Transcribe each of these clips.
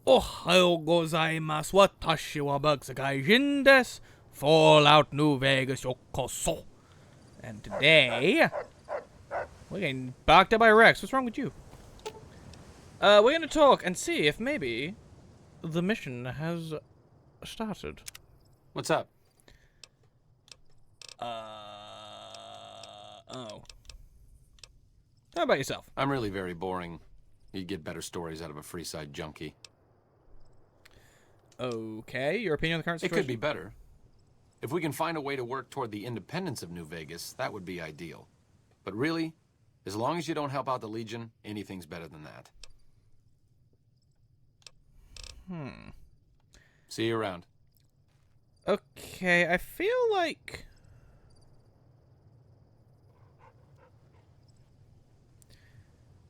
Ohayou gozaimasu. Watashi wa Berk Gaijin desu. Fallout New Vegas yokoso. And today, we're getting barked at by Rex. What's wrong with you? We're going to talk and see if maybe the mission has started. What's up? Oh. How about yourself? I'm really very boring. You'd get better stories out of a freeside junkie. Okay, your opinion on the current It situation? could be better. If we can find a way to work toward the independence of New Vegas, that would be ideal. But really, as long as you don't help out the Legion, anything's better than that. See you around. Okay, I feel like...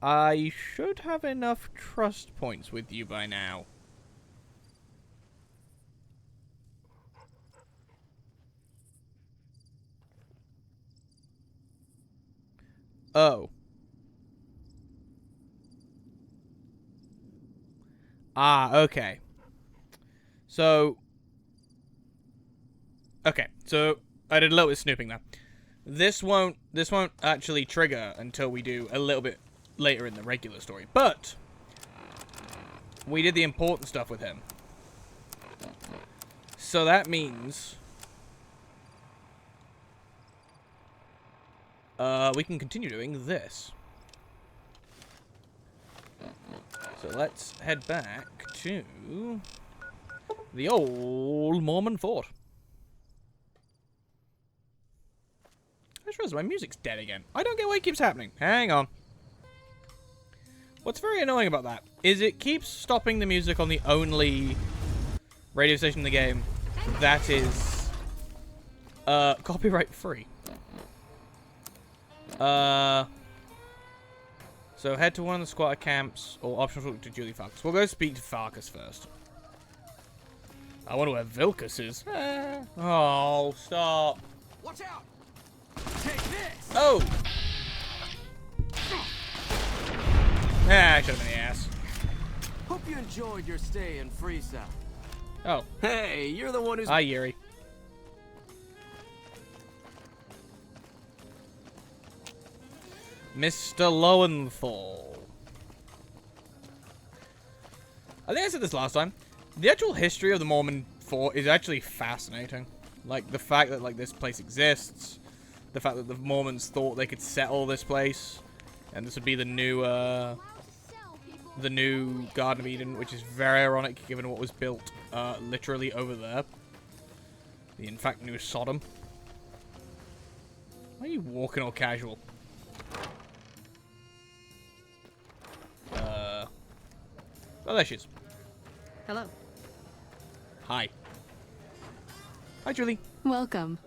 I should have enough trust points with you by now. Oh. Ah, okay. So... Okay, so I did a little bit of snooping there. This won't actually trigger until we do a little bit later in the regular story. But we did the important stuff with him. So that means we can continue doing this. So let's head back to the old Mormon fort. I just realized my music's dead again. I don't get why it keeps happening. Hang on. What's very annoying about that is it keeps stopping the music on the only radio station in the game that is copyright free. So head to one of the squatter camps or optional talk to Julie Farkas. We'll go speak to Farkas first. I wonder where Vilkas is. Oh, stop. Watch out! Take this! Oh! Ah, I should have been the ass. Hope you enjoyed your stay in Freeside. Oh. Hey, you're the one who's... Hi, Yuri. Mr. Lowenthal. I think I said this last time. The actual history of the Mormon fort is actually fascinating. Like, the fact that, like, this place exists. The fact that the Mormons thought they could settle this place. And this would be the new Garden of Eden, which is very ironic given what was built literally over there. The, in fact, new Sodom. Why are you walking all casual? Oh, there she is. Hello. Hi. Hi, Julie. Welcome.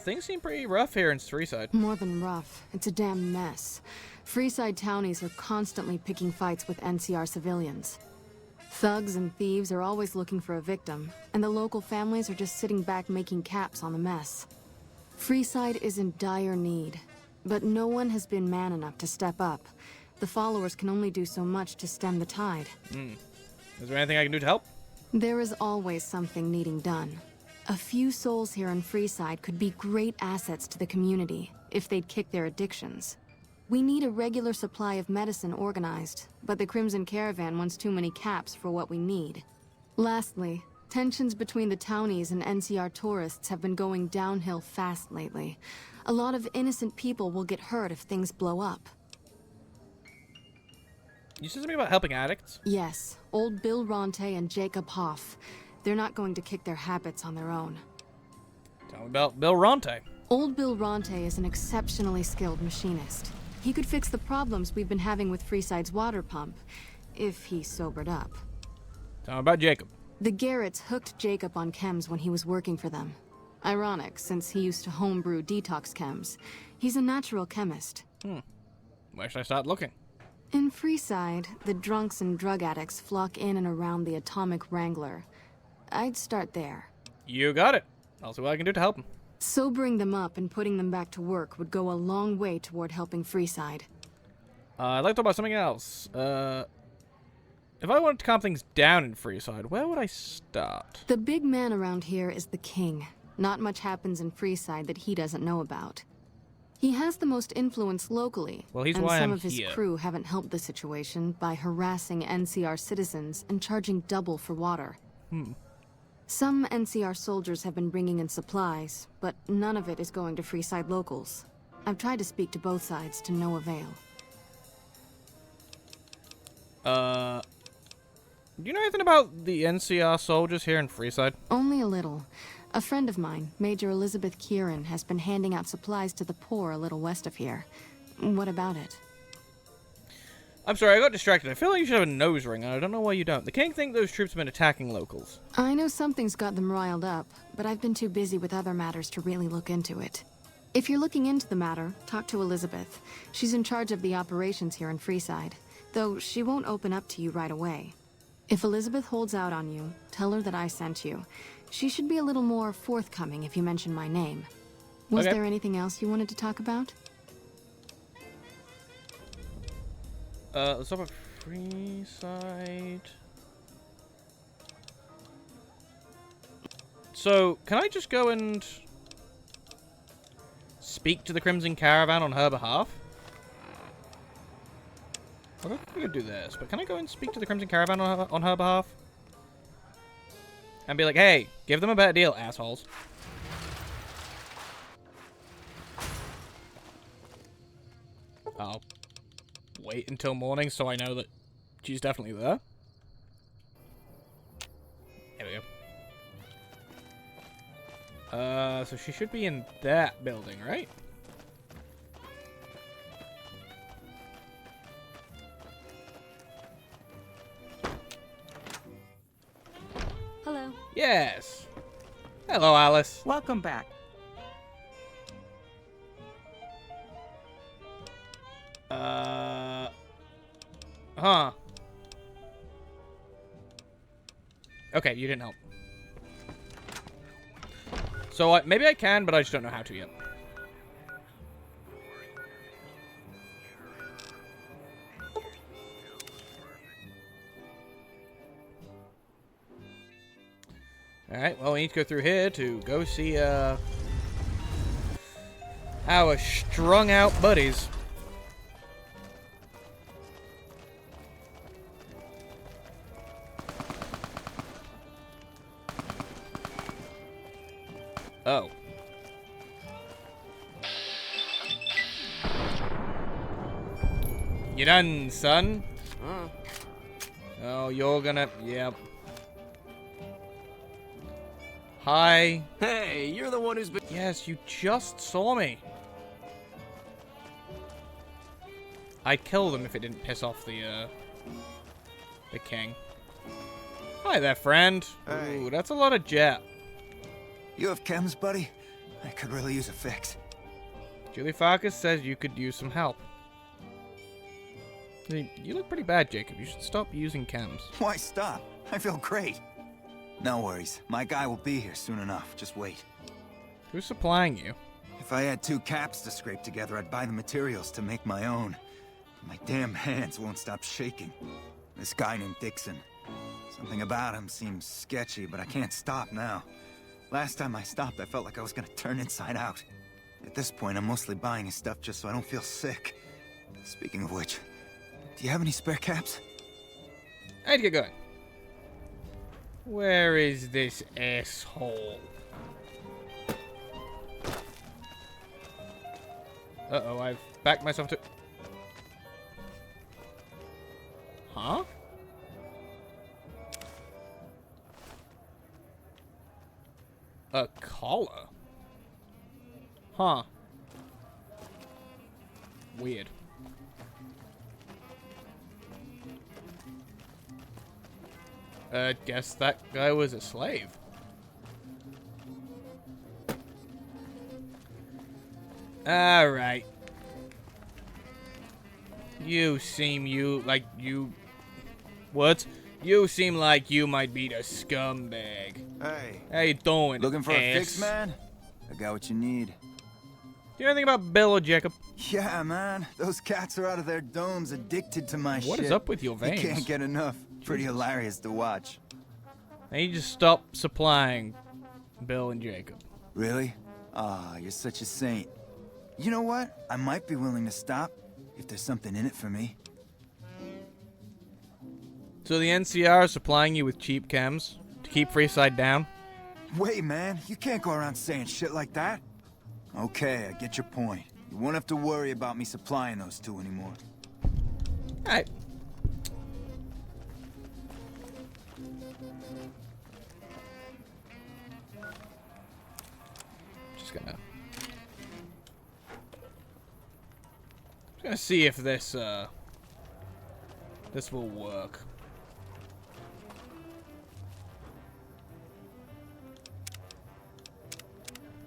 Things seem pretty rough here in Freeside. More than rough. It's a damn mess. Freeside townies are constantly picking fights with NCR civilians. Thugs and thieves are always looking for a victim, and the local families are just sitting back making caps on the mess. Freeside is in dire need, but no one has been man enough to step up. The followers can only do so much to stem the tide. Is there anything I can do to help? There is always something needing done. A few souls here in Freeside could be great assets to the community if they'd kick their addictions. We need a regular supply of medicine organized, but the Crimson Caravan wants too many caps for what we need. Lastly, tensions between the townies and NCR tourists have been going downhill fast lately. A lot of innocent people will get hurt if things blow up. You said something about helping addicts? Yes, old Bill Ronte and Jacob Hoff. They're not going to kick their habits on their own. Tell me about Bill Ronte. Old Bill Ronte is an exceptionally skilled machinist. He could fix the problems we've been having with Freeside's water pump, if he sobered up. Tell me about Jacob. The Garretts hooked Jacob on chems when he was working for them. Ironic, since he used to homebrew detox chems. He's a natural chemist. Where should I start looking? In Freeside, the drunks and drug addicts flock in and around the Atomic Wrangler. I'd start there. You got it. I'll see what I can do to help him. Sobering them up and putting them back to work would go a long way toward helping Freeside. I'd like to talk about something else. If I wanted to calm things down in Freeside, where would I start? The big man around here is the king. Not much happens in Freeside that he doesn't know about. He has the most influence locally, Well, he's and why some I'm of his here. crew haven't helped the situation by harassing NCR citizens and charging double for water. Some NCR soldiers have been bringing in supplies, but none of it is going to Freeside locals. I've tried to speak to both sides to no avail. Do you know anything about the NCR soldiers here in Freeside? Only a little. A friend of mine, Major Elizabeth Kieran, has been handing out supplies to the poor a little west of here. What about it? I'm sorry, I got distracted. I feel like you should have a nose ring, and I don't know why you don't. The king think those troops have been attacking locals. I know something's got them riled up, but I've been too busy with other matters to really look into it. If you're looking into the matter, talk to Elizabeth. She's in charge of the operations here in Freeside, though she won't open up to you right away. If Elizabeth holds out on you, tell her that I sent you. She should be a little more forthcoming if you mention my name. Was Okay. there anything else you wanted to talk about? Let's talk about Freeside. So, can I just go and speak to the Crimson Caravan on her behalf? I don't think we could do this, but can I go and speak to the Crimson Caravan on her behalf? And be like, hey, give them a better deal, assholes. I'll wait until morning so I know that she's definitely there. There we go. So she should be in that building, right? Hello. Yes. Hello, Alice. Welcome back. Huh. Okay, you didn't help. So maybe I can, but I just don't know how to yet. Alright, well, we need to go through here to go see, our strung-out buddies. Oh. You done, son? Oh, you're gonna... Yep. Hi. Hey, you're the one who's been... Yes, you just saw me. I'd kill them if it didn't piss off the king. Hi there, friend. Hey. Ooh, that's a lot of jet. You have chems, buddy? I could really use a fix. Julie Farkas says you could use some help. Hey, you look pretty bad, Jacob. You should stop using chems. Why stop? I feel great. No worries. My guy will be here soon enough. Just wait. Who's supplying you? If I had 2 caps to scrape together, I'd buy the materials to make my own. But my damn hands won't stop shaking. This guy named Dixon. Something about him seems sketchy, but I can't stop now. Last time I stopped, I felt like I was gonna turn inside out. At this point, I'm mostly buying his stuff just so I don't feel sick. Speaking of which, do you have any spare caps? I need to get going. Where is this asshole? Uh-oh, I've backed myself to... Huh? A collar? Huh. Weird. Guess that guy was a slave. Alright. You seem What? You seem like you might be the scumbag. Hey, How you doing, looking for a ass? fix, man? I got what you need. Do you know anything about Bill or Jacob? Yeah, man. Those cats are out of their domes addicted to my shit. What is up with your They veins? can't get enough. Pretty hilarious to watch. I need you to stop supplying Bill and Jacob. Really? Ah, you're such a saint. You know what? I might be willing to stop if there's something in it for me. So the NCR is supplying you with cheap chems to keep Freeside down? Wait, man. You can't go around saying shit like that. Okay, I get your point. You won't have to worry about me supplying those two anymore. Alright. Just gonna see if this this will work.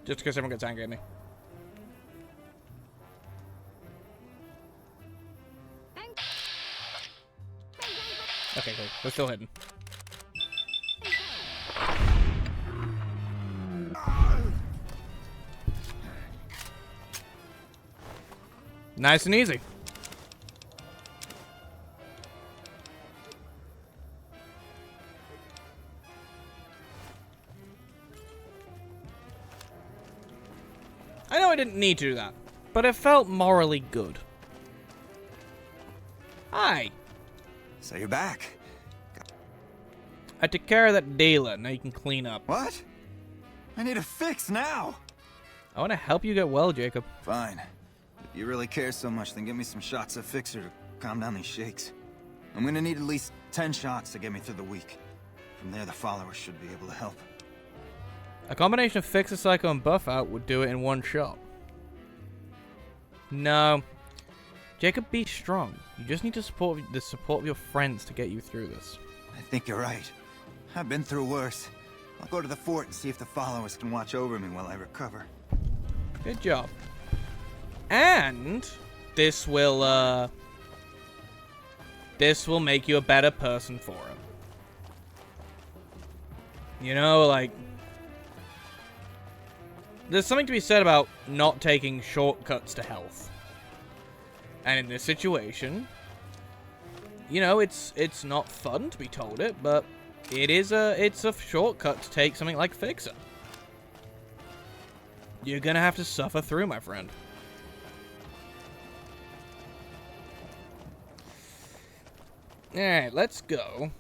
Just because everyone gets angry at me. Okay, cool. They're still hidden. Nice and easy. I know I didn't need to do that, but it felt morally good. Hi. So you're back. I took care of that dealer. Now you can clean up. What? I need a fix now. I want to help you get well, Jacob. Fine. If you really care so much, then give me some shots of Fixer to calm down these shakes. I'm gonna need at least 10 shots to get me through the week. From there, the followers should be able to help. A combination of Fixer, Psycho, and Buff Out would do it in one shot. No. Jacob, be strong. You just need to support the support of your friends to get you through this. I think you're right. I've been through worse. I'll go to the fort and see if the followers can watch over me while I recover. Good job. And this will make you a better person for him. You know, like, there's something to be said about not taking shortcuts to health. And in this situation, you know, it's not fun to be told it, but it's a shortcut to take something like Fixer. You're gonna have to suffer through, my friend. Alright, let's go.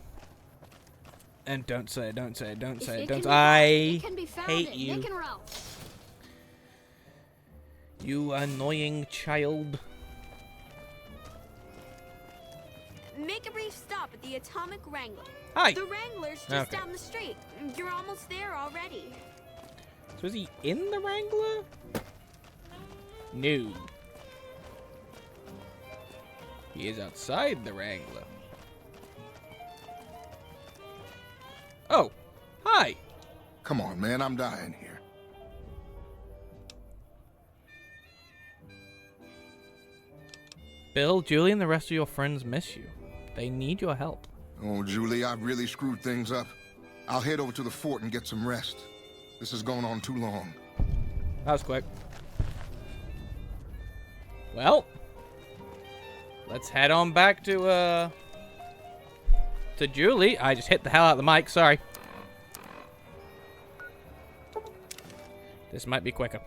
And don't say it, don't say it, don't say it, don't. I hate you. You annoying child. Make a brief stop at the Atomic Wrangler. Hi. The Wrangler's just down the street. You're almost there already. So is he in the Wrangler? No. He is outside the Wrangler. Oh, hi. Come on, man, I'm dying here. Bill, Julie, and the rest of your friends miss you. They need your help. Oh, Julie, I've really screwed things up. I'll head over to the fort and get some rest. This has gone on too long. That was quick. Well, let's head on back to Julie. I just hit the hell out of the mic, sorry. This might be quicker.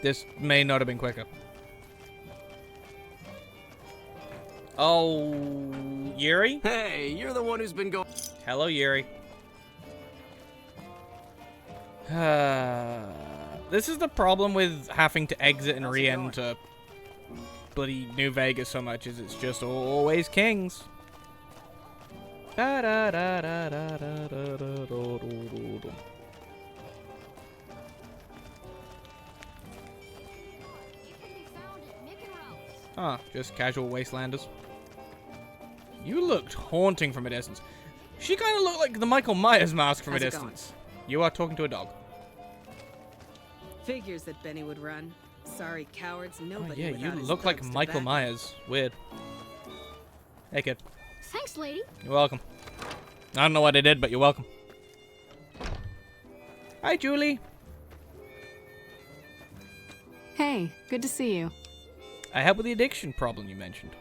This may not have been quicker. Oh, Yuri? Hey, you're the one who's been going. Hello, Yuri. This is the problem with having to exit and re-enter bloody New Vegas so much, is it's just always kings. Ah, just casual wastelanders. You looked haunting from a distance. She kind of looked like the Michael Myers mask from a distance. You are talking to a dog. Figures that Benny would run. Sorry, cowards, Oh, nobody yeah, without you his look like thugs to Michael back him. Myers. Weird. Hey, kid. Thanks, lady. You're welcome. I don't know what I did, but you're welcome. Hi, Julie. Hey, good to see you. I help with the addiction problem you mentioned.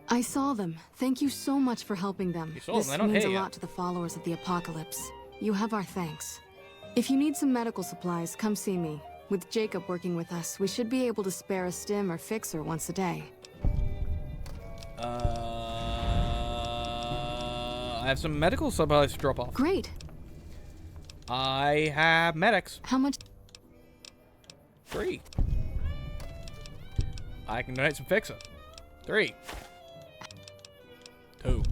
I saw them. Thank you so much for helping them. You saw them, This they're not means here a yet. lot to the followers of the apocalypse. You have our thanks. If you need some medical supplies, come see me. With Jacob working with us, we should be able to spare a stim or fixer once a day. I have some medical supplies to drop off. Great. I have medics. How much? 3. I can donate some fixer. 3. 2.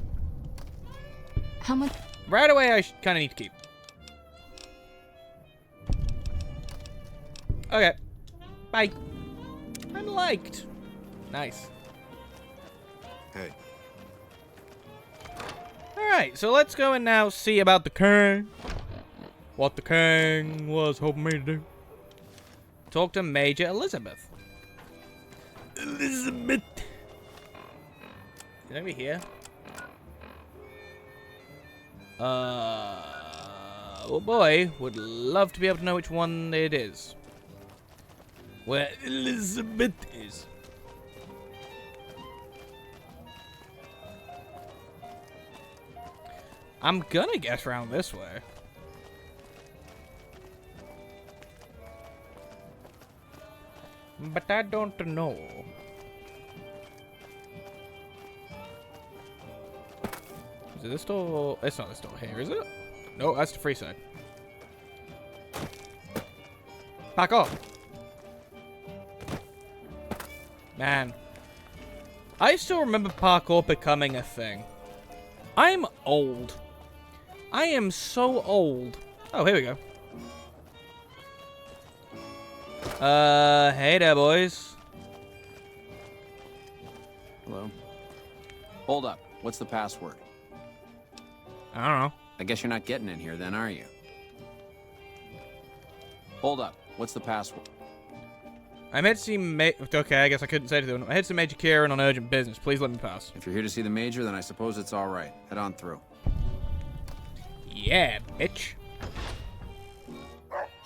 How much? Right away, I kind of need to keep. Okay. Bye. I'm liked. Nice. Hey. Alright, so let's go and now see about the king. What the king was hoping me to do. Talk to Major Elizabeth. Elizabeth. Is anybody here? Oh boy, would love to be able to know which one it is. Where Elizabeth is. I'm gonna guess around this way. But I don't know. Is it this door? It's not this door here, is it? No, that's the freeside. Back off. Man. I still remember parkour becoming a thing. I'm old. I am so old. Oh, here we go. Hey there, boys. Hello. Hold up. What's the password? I don't know. I guess you're not getting in here then, are you? Hold up. What's the password? I'm here to see okay, I guess I couldn't say to them. I'm here to see Major Kieran on urgent business. Please let me pass. If you're here to see the Major, then I suppose it's all right. Head on through. Yeah, bitch.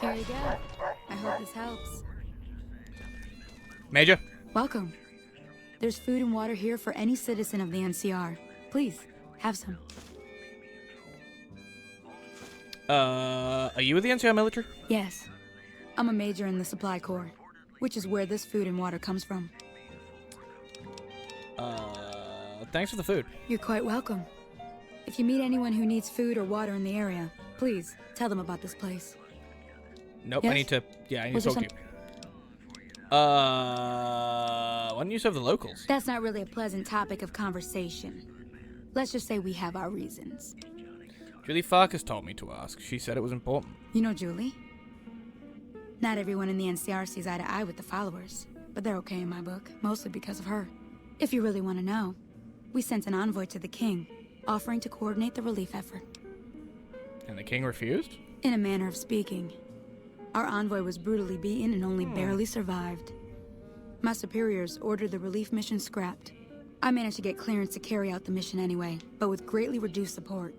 Here you go. I hope this helps. Major? Welcome. There's food and water here for any citizen of the NCR. Please, have some. Are you with the NCR military? Yes. I'm a major in the Supply Corps, which is where this food and water comes from. Thanks for the food. You're quite welcome. If you meet anyone who needs food or water in the area, please tell them about this place. Nope, Yes? I need to Was talk there to you. Why don't you serve the locals? That's not really a pleasant topic of conversation. Let's just say we have our reasons. Julie Farkas told me to ask. She said it was important. You know Julie? Not everyone in the NCR sees eye to eye with the followers, but they're okay in my book, mostly because of her. If you really want to know, we sent an envoy to the king, offering to coordinate the relief effort. And the king refused? In a manner of speaking. Our envoy was brutally beaten and only barely survived. My superiors ordered the relief mission scrapped. I managed to get clearance to carry out the mission anyway, but with greatly reduced support.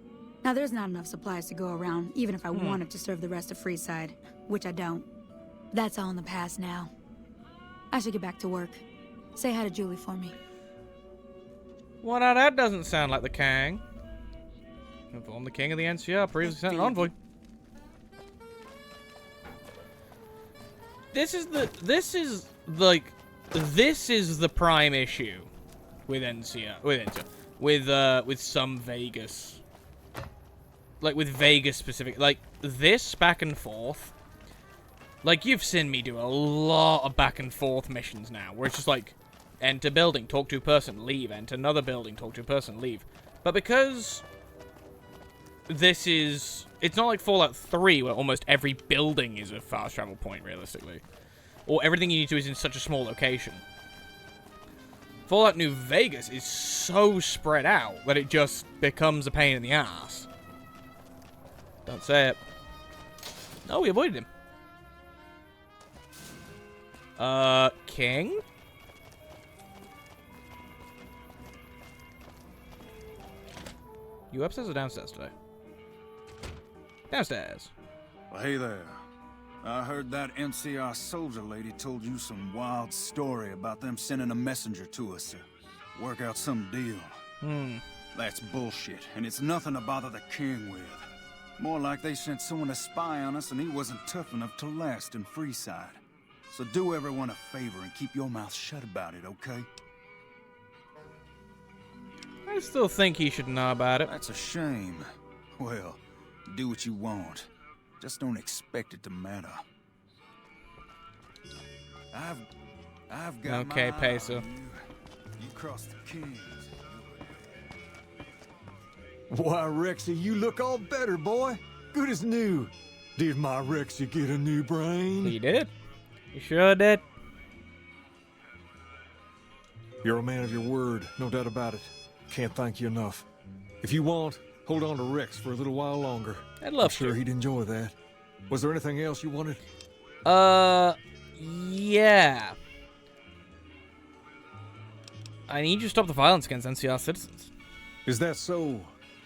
Now there's not enough supplies to go around, even if I wanted to serve the rest of Freeside, which I don't. That's all in the past now. I should get back to work. Say hi to Julie for me. Well, now that doesn't sound like the king. Inform the king of the NCR, previously sent an envoy. This is the prime issue with with some Vegas, like with Vegas specific, like this back and forth. Like you've seen me do a lot of back and forth missions now, where it's just like enter building, talk to person, leave, enter another building, talk to person, leave. But because this is... It's not like Fallout 3, where almost every building is a fast travel point, realistically. Or everything you need to is in such a small location. Fallout New Vegas is so spread out that it just becomes a pain in the ass. Don't say it. Oh, we avoided him. King? You upstairs or downstairs today? Downstairs. Well, hey there. I heard that NCR soldier lady told you some wild story about them sending a messenger to us to work out some deal. That's bullshit, and it's nothing to bother the king with. More like they sent someone to spy on us and he wasn't tough enough to last in Freeside. So do everyone a favor and keep your mouth shut about it, okay? I still think he should know about it. That's a shame. Well, do what you want. Just don't expect it to matter. I've got Okay, my eye Peso. on you. You cross the Kings. Why, Rexy, you look all better, boy. Good as new. Did my Rexy get a new brain? He did. He sure did. You're a man of your word, no doubt about it. Can't thank you enough. If you want, hold on to Rex for a little while longer. I'd love I'm sure to. he'd enjoy that. Was there anything else you wanted? Yeah. I need you to stop the violence against NCR citizens. Is that so?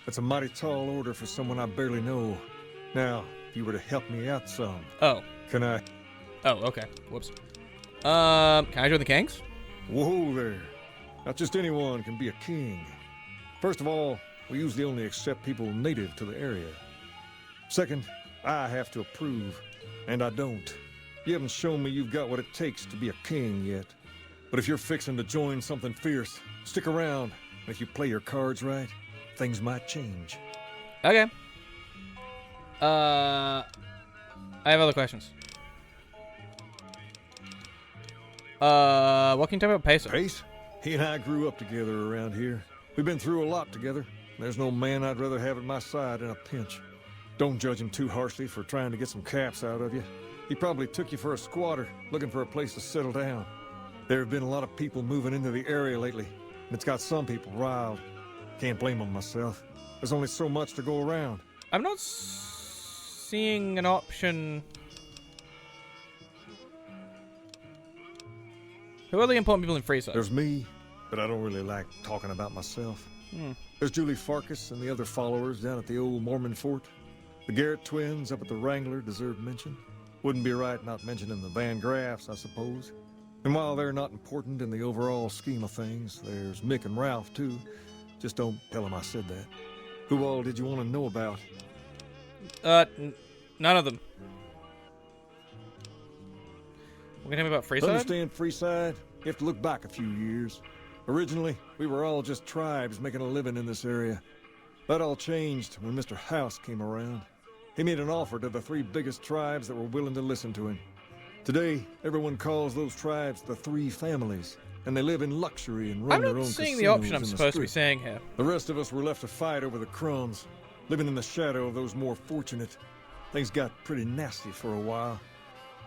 That's a mighty tall order for someone I barely know. Now, if you were to help me out some, Oh. can I? Oh, okay. Whoops. Can I join the Kings? Whoa there. Not just anyone can be a king. First of all, we usually only accept people native to the area. Second, I have to approve, and I don't. You haven't shown me you've got what it takes to be a king yet. But if you're fixing to join something fierce, stick around. And if you play your cards right, things might change. Okay. I have other questions. What can you tell me about Peso? Pace? He and I grew up together around here. We've been through a lot together. There's no man I'd rather have at my side in a pinch. Don't judge him too harshly for trying to get some caps out of you. He probably took you for a squatter, looking for a place to settle down. There have been a lot of people moving into the area lately, and it's got some people riled. Can't blame them myself. There's only so much to go around. I'm not seeing an option. Who are the important people in Freeside? There's me, but I don't really like talking about myself. There's Julie Farkas and the other followers down at the old Mormon fort. The Garrett twins up at the Wrangler deserve mention. Wouldn't be right not mentioning the Van Graffs, I suppose. And while they're not important in the overall scheme of things, there's Mick and Ralph, too. Just don't tell them I said that. Who all did you want to know about? None of them. What can you tell me about To Freeside? understand Freeside, you have to look back a few years. Originally, we were all just tribes making a living in this area. That all changed when Mr. House came around. He made an offer to the 3 biggest tribes that were willing to listen to him. Today, everyone calls those tribes the 3 families, and they live in luxury and run I'm their not own seeing the casinos option I'm in the supposed to be strip. saying here. The rest of us were left to fight over the crumbs, living in the shadow of those more fortunate. Things got pretty nasty for a while,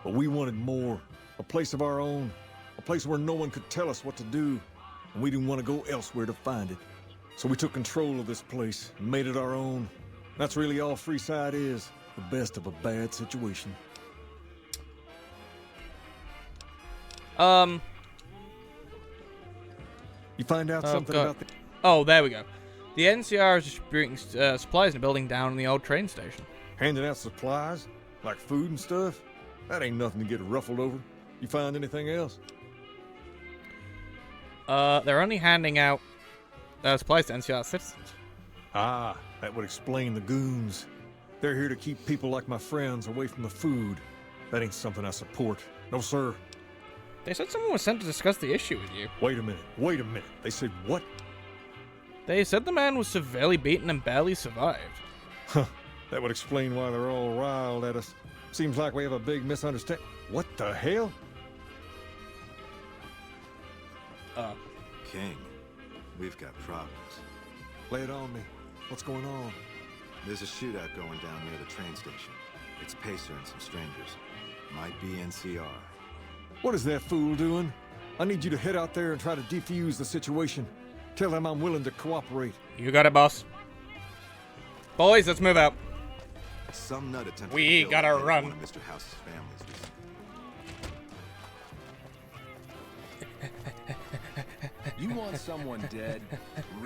but we wanted more. A place of our own, a place where no one could tell us what to do, and we didn't want to go elsewhere to find it. So we took control of this place and made it our own. That's really all Freeside is, the best of a bad situation. You find out something God. about the... Oh, there we go. The NCR is distributing supplies in a building down in the old train station. Handing out supplies? Like food and stuff? That ain't nothing to get ruffled over. You find anything else? They're only handing out supplies to NCR citizens. Ah, that would explain the goons. They're here to keep people like my friends away from the food. That ain't something I support. No, sir. They said someone was sent to discuss the issue with you. Wait a minute. They said what? They said the man was severely beaten and barely survived. Huh. That would explain why they're all riled at us. Seems like we have a big misunderstanding. What the hell? King, we've got problems. Lay it on me. What's going on? There's a shootout going down near the train station. It's Pacer and some strangers. Might be NCR. What is that fool doing? I need you to head out there and try to defuse the situation. Tell them I'm willing to cooperate. You got it, boss. Boys, let's move out. Some nut attempted We to kill gotta one of run. Mr. House's families recently. You want someone dead?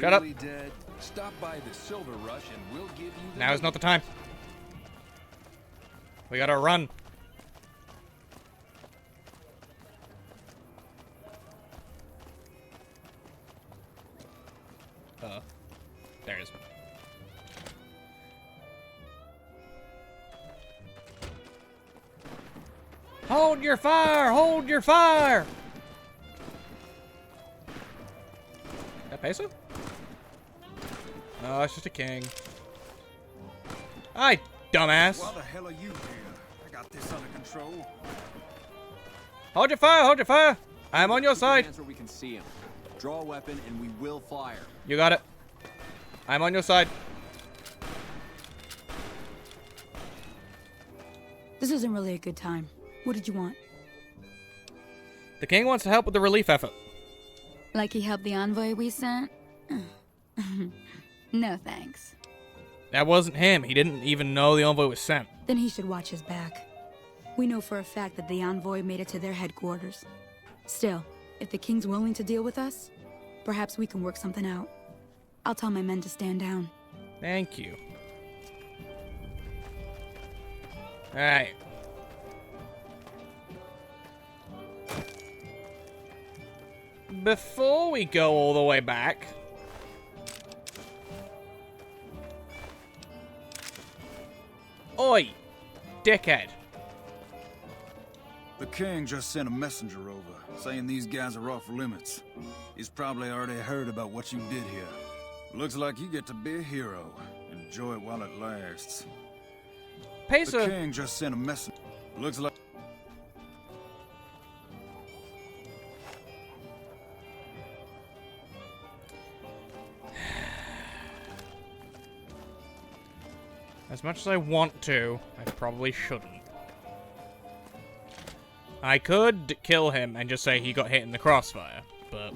Shut up. Really dead? Stop by the Silver Rush and we'll give you the Now is not the time. We gotta run. There it is. Hold your fire! Hold your fire! That peso? No, it's just a king. Hi, dumbass. Why the hell are you here? I got this under control. Hold your fire! Hold your fire! I'm on your side. Hands where we can see him. Draw a weapon and we will fire. You got it. I'm on your side. This isn't really a good time. What did you want? The king wants to help with the relief effort. Like he helped the envoy we sent? No thanks. That wasn't him. He didn't even know the envoy was sent. Then he should watch his back. We know for a fact that the envoy made it to their headquarters. Still, if the king's willing to deal with us, perhaps we can work something out. I'll tell my men to stand down. Thank you. Alright. Before we go all the way back... Oi! Dickhead. The king just sent a messenger over, saying these guys are off limits. He's probably already heard about what you did here. Looks like you get to be a hero. Enjoy it while it lasts. Peso. The king just sent a messenger. Looks like... As much as I want to, I probably shouldn't. I could kill him and just say he got hit in the crossfire, but...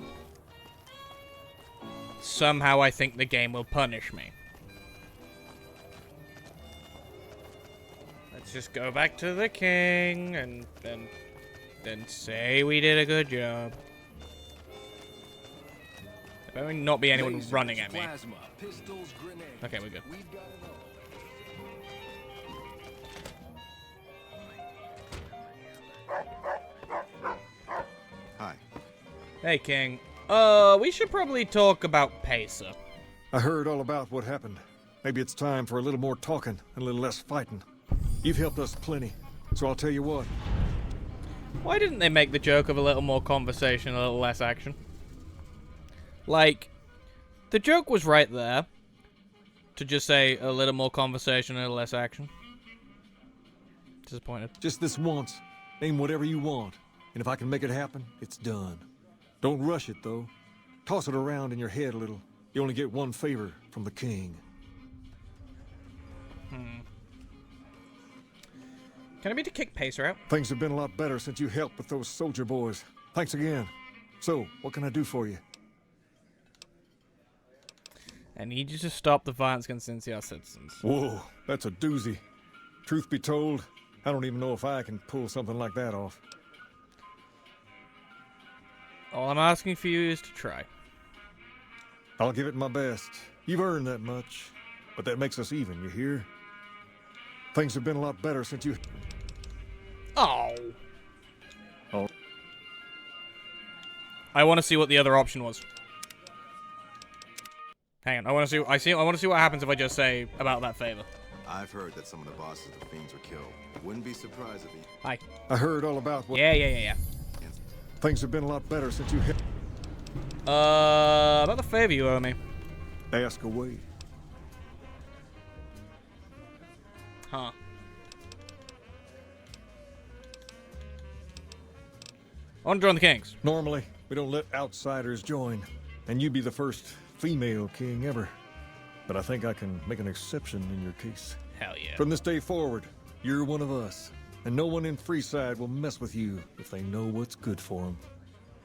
somehow I think the game will punish me. Let's just go back to the king and then say we did a good job. There better not be anyone running at me. Plasma, pistols, grenades. Okay, we're good. We've got it all. Hi. Hey, King. We should probably talk about Pesa. I heard all about what happened. Maybe it's time for a little more talking and a little less fighting. You've helped us plenty, so I'll tell you what. Why didn't they make the joke of a little more conversation, a little less action? Like, the joke was right there. To just say a little more conversation, a little less action. Disappointed. Just this once. Name whatever you want. And if I can make it happen, it's done. Don't rush it, though. Toss it around in your head a little. You only get one favor from the king. Can I be to kick Pacer out? Things have been a lot better since you helped with those soldier boys. Thanks again. So, what can I do for you? I need you to stop the violence against NCR citizens. Whoa, that's a doozy. Truth be told, I don't even know if I can pull something like that off. All I'm asking for you is to try. I'll give it my best. You've earned that much. But that makes us even, you hear? Things have been a lot better since you... Oh. Oh. I want to see what the other option was. Hang on, I want to see what happens if I just say about that favor. I've heard that some of the bosses of the Fiends were killed. Wouldn't be surprised if he... Hi. I heard all about what... Yeah. Things have been a lot better since you hit... About the favor you owe me. Ask away. Huh. I want to join the Kings. Normally, we don't let outsiders join. And you'd be the first female king ever. But I think I can make an exception in your case. Hell yeah. From this day forward, you're one of us. And no one in Freeside will mess with you if they know what's good for them.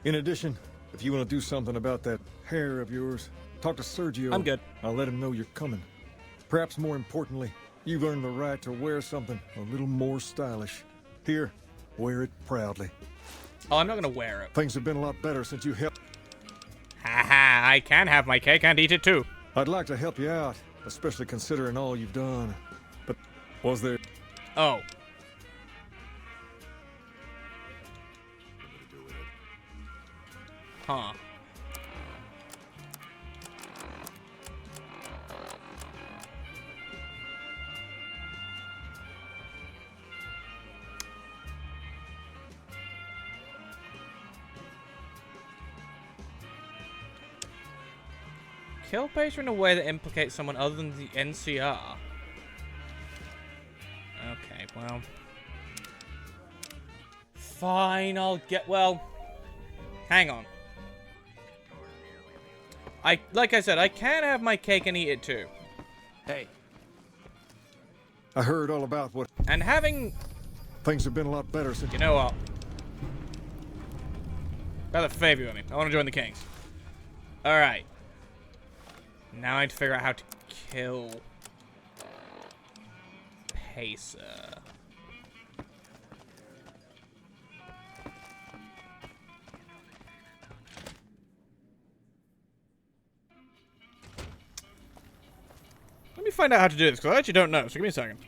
In addition, if you want to do something about that hair of yours, talk to Sergio. I'm good. I'll let him know you're coming. Perhaps more importantly, you've earned the right to wear something a little more stylish. Here, wear it proudly. Oh, I'm not going to wear it. Things have been a lot better since you helped. I can have my cake and eat it too. I'd like to help you out, especially considering all you've done. But was there... Oh. Huh. Kill Pacer in a way that implicates someone other than the NCR. Okay, well. Fine, I'll get... Well, hang on. Like I said, I can have my cake and eat it too. Hey. I heard all about what... And having... Things have been a lot better since... You know what? Rather favor with me. I want to join the Kings. Alright. Now I need to figure out how to kill Pacer. Let me find out how to do this, because I actually don't know, so give me a second.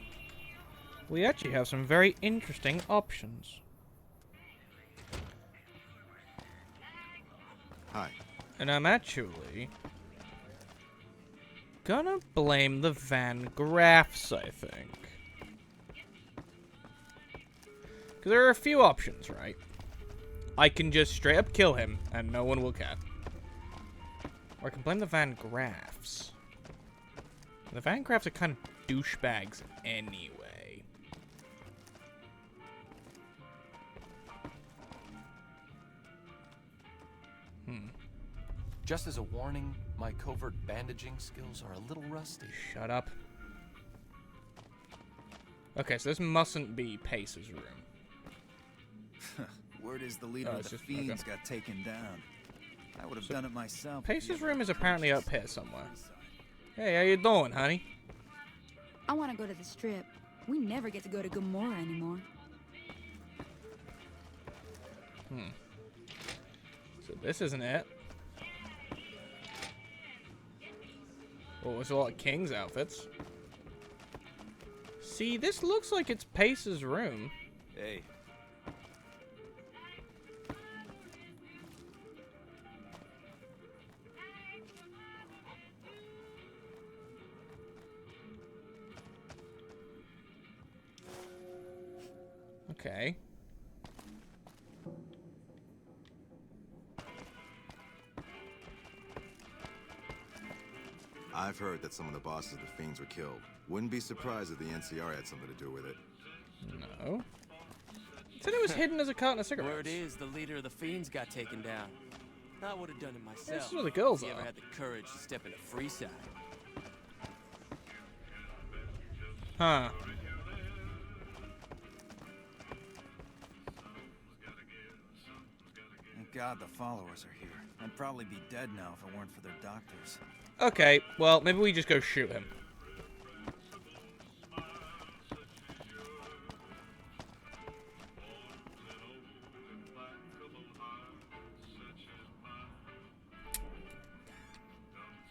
We actually have some very interesting options. Hi. And I'm actually gonna blame the Van Graffs, I think. Because there are a few options, right? I can just straight up kill him, and no one will care. Or I can blame the Van Graffs. The Van Graffs are kind of douchebags anyway. Just as a warning, my covert bandaging skills are a little rusty. Shut up. Okay, so this mustn't be Pace's room. Word is the leader of the Fiends got taken down. I would have done it myself. Pace's room is apparently up here somewhere. Hey, how you doing, honey? I want to go to the Strip. We never get to go to Gomorrah anymore. So this isn't it. Oh, there's a lot of King's outfits. See, this looks like it's Pace's room. Hey. Okay. I've heard that some of the bosses of the Fiends were killed. Wouldn't be surprised if the NCR had something to do with it. No. It said it was hidden as a carton of cigarettes. Word is the leader of the Fiends got taken down. I would have done it myself. This is where the girls if you are. ever had the courage to step into freeside. Huh. Thank God the followers are here. I'd probably be dead now if it weren't for their doctors. Okay, well, maybe we just go shoot him.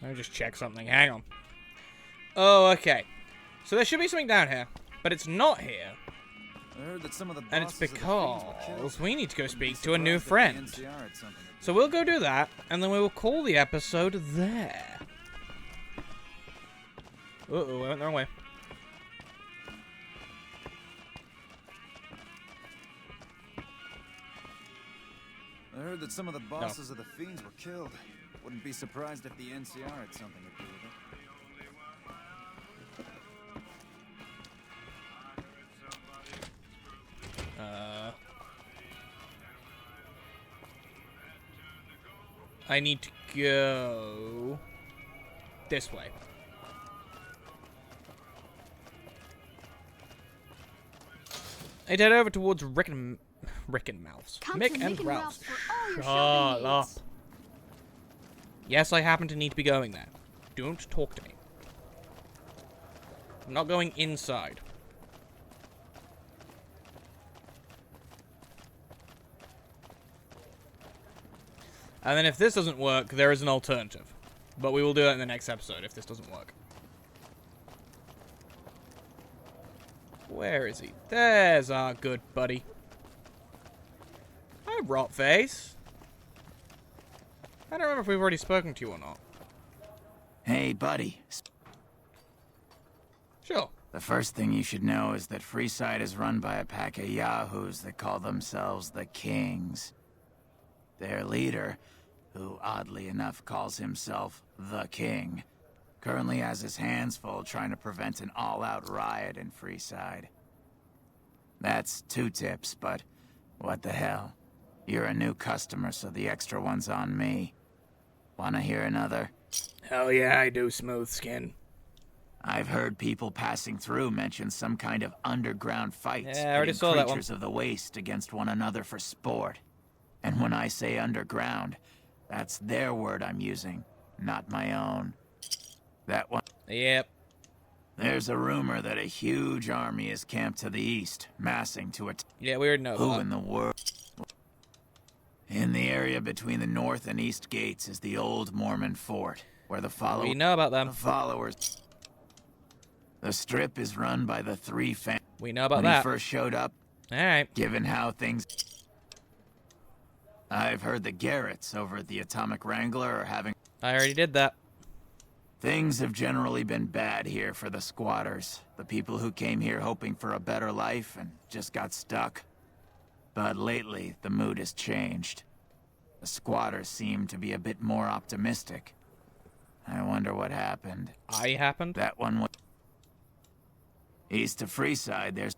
Let me just check something. Hang on. Oh, okay. So there should be something down here, but it's not here. I heard that some of the And it's bosses of the Fiends were killed. because we need to go Wouldn't speak be to a new surprised if the friend. NCR had something to do So we'll go do that, and then we will call the episode there. Uh-oh, I went the wrong way. I heard that some of the bosses of the Fiends were killed. Wouldn't be surprised if the NCR had something to do with it. I need to go this way. I'd head over towards Rick and Mouth's. Come Mick to and Mick and Ralph's. Ralph's for all your Shut shopping up. needs. Yes, I happen to need to be going there. Don't talk to me. I'm not going inside. And then if this doesn't work, there is an alternative. But we will do that in the next episode if this doesn't work. Where is he? There's our good buddy. Hi, Rotface. I don't remember if we've already spoken to you or not. Hey, buddy. Sure. The first thing you should know is that Freeside is run by a pack of yahoos that call themselves the Kings. Their leader, who oddly enough calls himself the King, currently has his hands full trying to prevent an all-out riot in Freeside. That's 2 tips, but what the hell? You're a new customer, so the extra one's on me. Wanna hear another? Hell yeah, I do, Smooth Skin. I've heard people passing through mention some kind of underground fights, Yeah, I already saw that one. creatures of the waste against one another for sport. And when I say underground, that's their word I'm using, not my own. That one. Yep. There's a rumor that a huge army is camped to the east, massing to it. Yeah, we already know Who that. in the world? In the area between the north and east gates is the old Mormon fort, where the followers. We know about them. The followers. The strip is run by the 3 families. We know about when that. he first showed up. All right. Given how things. I've heard the Garretts over at the Atomic Wrangler are having. I already did that. Things have generally been bad here for the squatters, the people who came here hoping for a better life and just got stuck. But lately, the mood has changed. The squatters seem to be a bit more optimistic. I wonder what happened. Happened? That one was... East of Freeside, there's...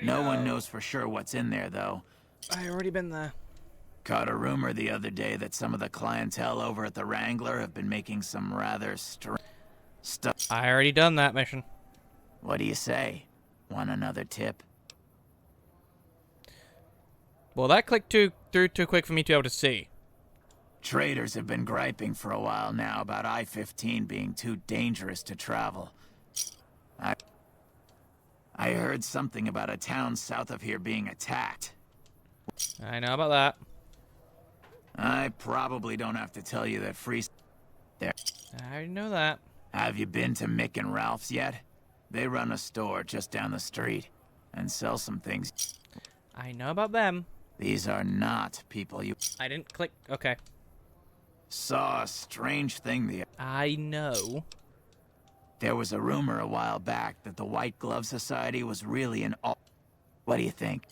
No one knows for sure what's in there, though. I already been there. Caught a rumor the other day that some of the clientele over at the Wrangler have been making some rather strange stuff. I already done that mission. What do you say? Want another tip? Well, that clicked through too quick for me to be able to see. Traders have been griping for a while now about I-15 being too dangerous to travel. I heard something about a town south of here being attacked. I know about that. I probably don't have to tell you that there. I already know that. Have you been to Mick and Ralph's yet? They run a store just down the street and sell some things. I know about them. These are not people you... I didn't click. Okay. Saw a strange thing the... I know. There was a rumor a while back that the White Glove Society was really an all... What do you think?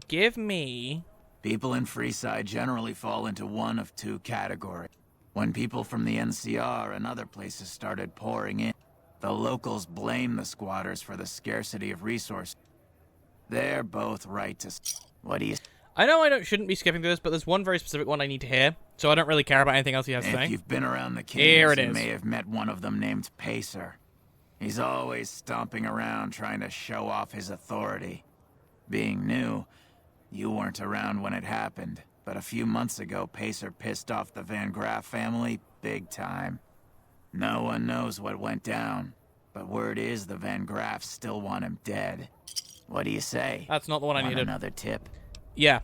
Give me... People in Freeside generally fall into one of 2 categories. When people from the NCR and other places started pouring in, the locals blame the squatters for the scarcity of resources. They're both right to... What do you... I know I shouldn't be skipping through this, but there's one very specific one I need to hear, so I don't really care about anything else he has to say. If you've been around the Kings, Here it you is. may have met one of them named Pacer. He's always stomping around trying to show off his authority. Being new, you weren't around when it happened, but a few months ago, Pacer pissed off the Van Graff family big time. No one knows what went down, but word is the Van Graffs still want him dead. What do you say? That's not the one I Want needed. another tip? Yeah.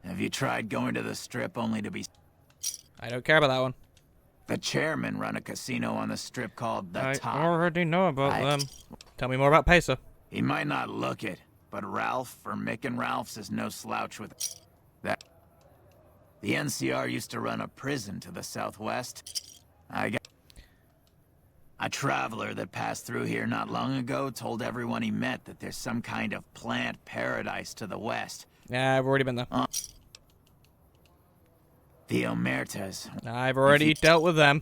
Have you tried going to the strip only to be... I don't care about that one. The chairman run a casino on the strip called The Top. I already know about them. Tell me more about Pacer. He might not look it, but Ralph, or Mick and Ralph's, is no slouch with that. The NCR used to run a prison to the southwest. A traveler that passed through here not long ago told everyone he met that there's some kind of plant paradise to the west. Yeah, I've already been there. The Omertas. I've already dealt with them.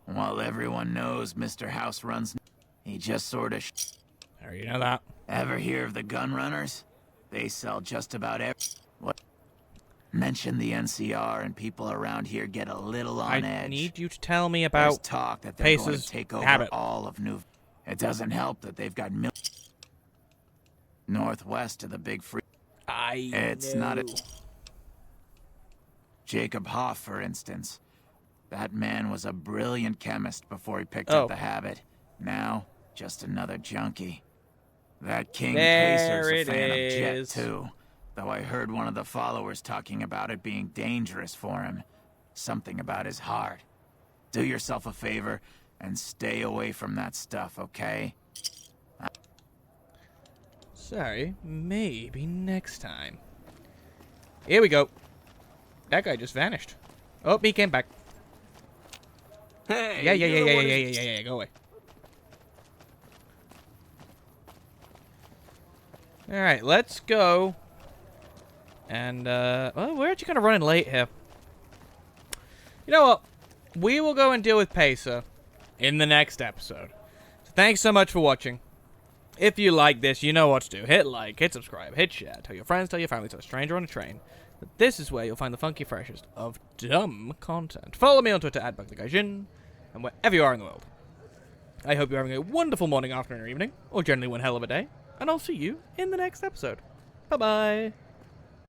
While everyone knows Mr. House runs, he just sort of... I already know that. Ever hear of the gun runners? They sell just about what? Mention the NCR and people around here get a little on edge. I need you to tell me about There's talk that they're going Pace's to take over habit. all of New... It doesn't help that they've got northwest of the big free... It's not a... Jacob Hoff, for instance. That man was a brilliant chemist before he picked up the habit. Now, just another junkie. That King Pacer's a fan of Jet, too. Though I heard one of the followers talking about it being dangerous for him. Something about his heart. Do yourself a favor and stay away from that stuff, okay? Sorry, maybe next time. Here we go. That guy just vanished. Oh, he came back. Hey, Yeah, go away. Alright, let's go. And, well, we're actually kind of running late here. You know what? We will go and deal with Pesa in the next episode. So thanks so much for watching. If you like this, you know what to do. Hit like, hit subscribe, hit share, tell your friends, tell your family, tell a stranger on a train. But this is where you'll find the funky freshest of dumb content. Follow me on Twitter at BerkTheGuyJin, and wherever you are in the world. I hope you're having a wonderful morning, afternoon, or evening, or generally one hell of a day, and I'll see you in the next episode. Bye-bye.